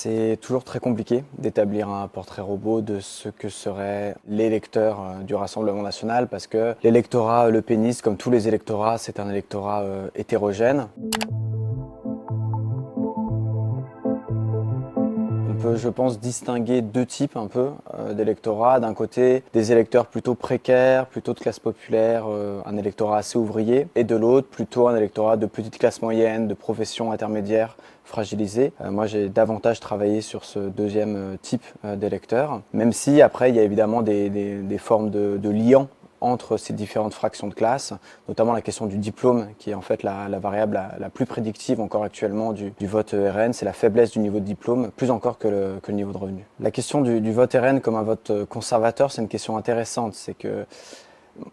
C'est toujours très compliqué d'établir un portrait robot de ce que seraient les électeurs du Rassemblement national parce que l'électorat Le Peniste, comme tous les électorats, c'est un électorat hétérogène. On peut, je pense, distinguer deux types un peu d'électorat. D'un côté, des électeurs plutôt précaires, plutôt de classe populaire, un électorat assez ouvrier. Et de l'autre, plutôt un électorat de petite classe moyenne, de profession intermédiaire, fragilisée. Moi, j'ai davantage travaillé sur ce deuxième type d'électeurs. Même si, après, il y a évidemment des formes de liens entre ces différentes fractions de classe, notamment la question du diplôme, qui est en fait la variable la plus prédictive encore actuellement du vote RN, c'est la faiblesse du niveau de diplôme, plus encore que le niveau de revenu. La question du vote RN comme un vote conservateur, c'est une question intéressante. C'est que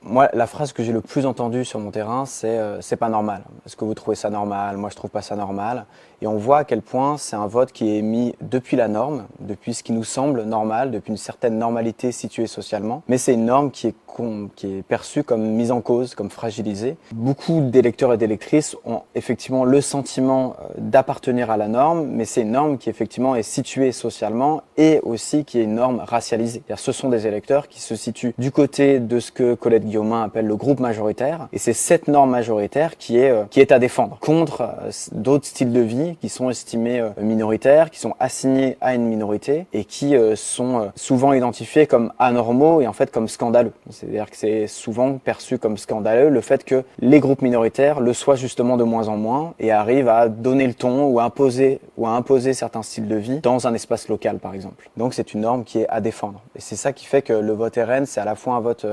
moi, la phrase que j'ai le plus entendue sur mon terrain, c'est pas normal. Est-ce que vous trouvez ça normal? Moi, je trouve pas ça normal. Et on voit à quel point c'est un vote qui est émis depuis la norme, depuis ce qui nous semble normal, depuis une certaine normalité située socialement. Mais c'est une norme qui est perçue comme mise en cause, comme fragilisée. Beaucoup d'électeurs et d'électrices ont effectivement le sentiment d'appartenir à la norme, mais c'est une norme qui effectivement est située socialement et aussi qui est une norme racialisée. C'est-à-dire, ce sont des électeurs qui se situent du côté de ce que Colette Guillaumin appelle le groupe majoritaire, et c'est cette norme majoritaire qui est à défendre contre d'autres styles de vie qui sont estimés minoritaires, qui sont assignés à une minorité et qui sont souvent identifiés comme anormaux et en fait comme scandaleux. C'est-à-dire que c'est souvent perçu comme scandaleux le fait que les groupes minoritaires le soient justement de moins en moins et arrivent à donner le ton ou à imposer certains styles de vie dans un espace local par exemple. Donc c'est une norme qui est à défendre. Et c'est ça qui fait que le vote RN, c'est à la fois un vote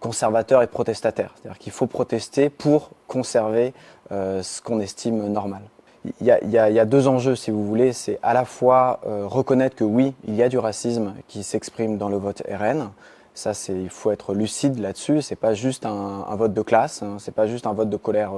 conservateur et protestataire. C'est-à-dire qu'il faut protester pour conserver ce qu'on estime normal. Il y a deux enjeux, si vous voulez. C'est à la fois reconnaître que oui, il y a du racisme qui s'exprime dans le vote RN. Ça, il faut être lucide là-dessus. C'est pas juste un vote de classe, hein, c'est pas juste un vote de colère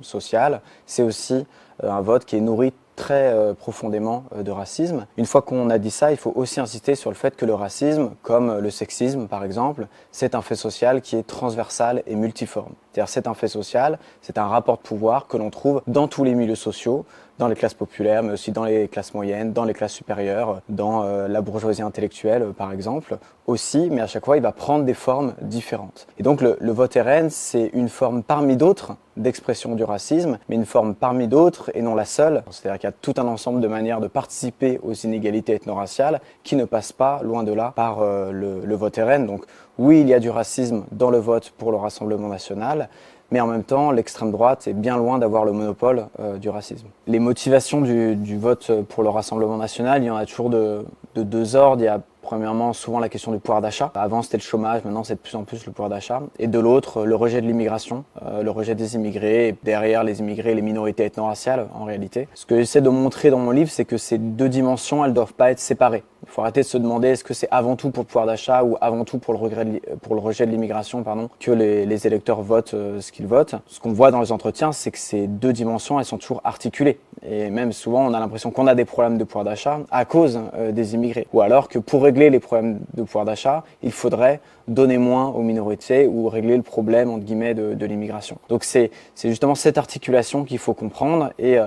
sociale. C'est aussi un vote qui est nourri très profondément de racisme. Une fois qu'on a dit ça, il faut aussi insister sur le fait que le racisme, comme le sexisme par exemple, c'est un fait social qui est transversal et multiforme. C'est-à-dire c'est un fait social, c'est un rapport de pouvoir que l'on trouve dans tous les milieux sociaux, dans les classes populaires, mais aussi dans les classes moyennes, dans les classes supérieures, dans la bourgeoisie intellectuelle par exemple, aussi, mais à chaque fois il va prendre des formes différentes. Et donc le vote RN, c'est une forme parmi d'autres d'expression du racisme, mais une forme parmi d'autres et non la seule. C'est-à-dire qu'il y a tout un ensemble de manières de participer aux inégalités ethno-raciales qui ne passent pas, loin de là, par le vote RN. Donc oui, il y a du racisme dans le vote pour le Rassemblement national, mais en même temps, l'extrême droite est bien loin d'avoir le monopole du racisme. Les motivations du vote pour le Rassemblement national, il y en a toujours de deux ordres. Il y a premièrement, souvent la question du pouvoir d'achat. Avant, c'était le chômage, maintenant, c'est de plus en plus le pouvoir d'achat. Et de l'autre, le rejet de l'immigration, le rejet des immigrés, et derrière les immigrés, les minorités ethno-raciales, en réalité. Ce que j'essaie de montrer dans mon livre, c'est que ces deux dimensions, elles doivent pas être séparées. Il faut arrêter de se demander est-ce que c'est avant tout pour le pouvoir d'achat ou avant tout pour le rejet de l'immigration, que les électeurs votent ce qu'ils votent. Ce qu'on voit dans les entretiens, c'est que ces deux dimensions, elles sont toujours articulées. Et même souvent, on a l'impression qu'on a des problèmes de pouvoir d'achat à cause des immigrés. Ou alors que pour régler les problèmes de pouvoir d'achat, il faudrait donner moins aux minorités ou régler le problème, entre guillemets, de l'immigration. Donc c'est justement cette articulation qu'il faut comprendre. Et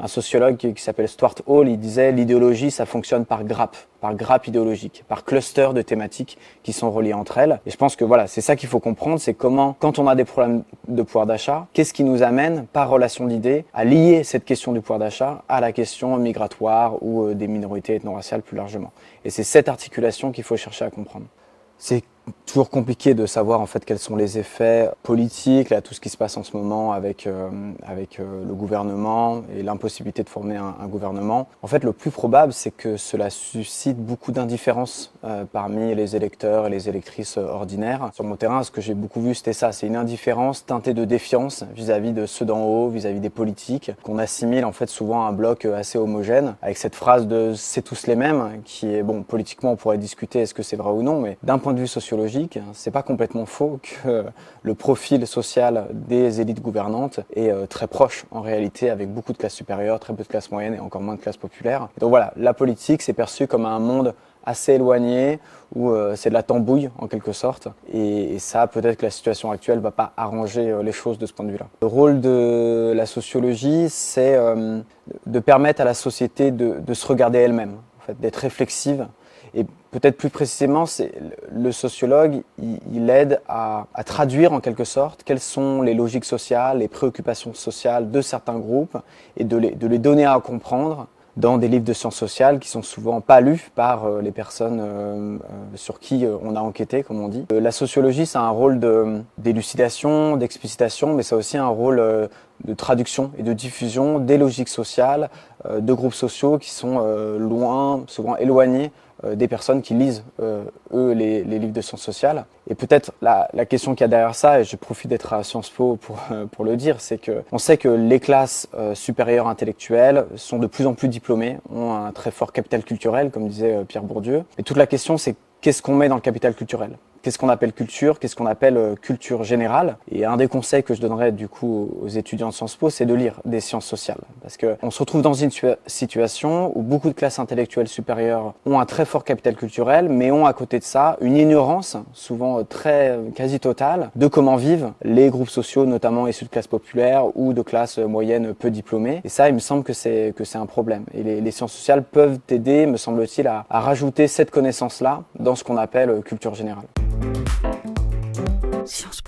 un sociologue qui s'appelle Stuart Hall, il disait l'idéologie, ça fonctionne par grappe idéologique, par cluster de thématiques qui sont reliées entre elles. Et je pense que voilà, c'est ça qu'il faut comprendre, c'est comment, quand on a des problèmes de pouvoir d'achat, qu'est-ce qui nous amène, par relation d'idées, à lier cette question du pouvoir d'achat à la question migratoire ou des minorités ethno-raciales plus largement. Et c'est cette articulation qu'il faut chercher à comprendre. C'est toujours compliqué de savoir en fait quels sont les effets politiques, là, tout ce qui se passe en ce moment avec le gouvernement et l'impossibilité de former un gouvernement. En fait, le plus probable, c'est que cela suscite beaucoup d'indifférence parmi les électeurs et les électrices ordinaires. Sur mon terrain, ce que j'ai beaucoup vu, c'était ça, c'est une indifférence teintée de défiance vis-à-vis de ceux d'en haut, vis-à-vis des politiques, qu'on assimile en fait souvent à un bloc assez homogène, avec cette phrase de « c'est tous les mêmes », qui est, bon, politiquement on pourrait discuter est-ce que c'est vrai ou non, mais d'un point de vue sociologique, c'est pas complètement faux que le profil social des élites gouvernantes est très proche en réalité, avec beaucoup de classes supérieures, très peu de classes moyennes et encore moins de classes populaires. Donc voilà, la politique c'est perçu comme un monde assez éloigné où c'est de la tambouille en quelque sorte, et ça peut-être que la situation actuelle va pas arranger les choses de ce point de vue-là. Le rôle de la sociologie, c'est de permettre à la société de se regarder elle-même, fait, d'être réflexive. Et peut-être plus précisément, c'est le sociologue, il aide à traduire en quelque sorte quelles sont les logiques sociales, les préoccupations sociales de certains groupes et de les donner à comprendre dans des livres de sciences sociales qui sont souvent pas lus par les personnes sur qui on a enquêté, comme on dit. La sociologie, ça a un rôle d'élucidation, d'explicitation, mais ça a aussi un rôle de traduction et de diffusion des logiques sociales de groupes sociaux qui sont souvent éloignés des personnes qui lisent, eux, les livres de sciences sociales. Et peut-être la question qu'il y a derrière ça, et je profite d'être à Sciences Po pour le dire, c'est qu'on sait que les classes supérieures intellectuelles sont de plus en plus diplômées, ont un très fort capital culturel, comme disait Pierre Bourdieu. Et toute la question, c'est qu'est-ce qu'on met dans le capital culturel ? Qu'est-ce qu'on appelle culture? Qu'est-ce qu'on appelle culture générale? Et un des conseils que je donnerais du coup aux étudiants de Sciences Po, c'est de lire des sciences sociales. Parce qu'on se retrouve dans une situation où beaucoup de classes intellectuelles supérieures ont un très fort capital culturel, mais ont à côté de ça une ignorance, souvent quasi totale, de comment vivent les groupes sociaux, notamment issus de classes populaires ou de classes moyennes peu diplômées. Et ça, il me semble que c'est un problème. Et les sciences sociales peuvent aider, me semble-t-il, à rajouter cette connaissance-là dans ce qu'on appelle culture générale. Sciences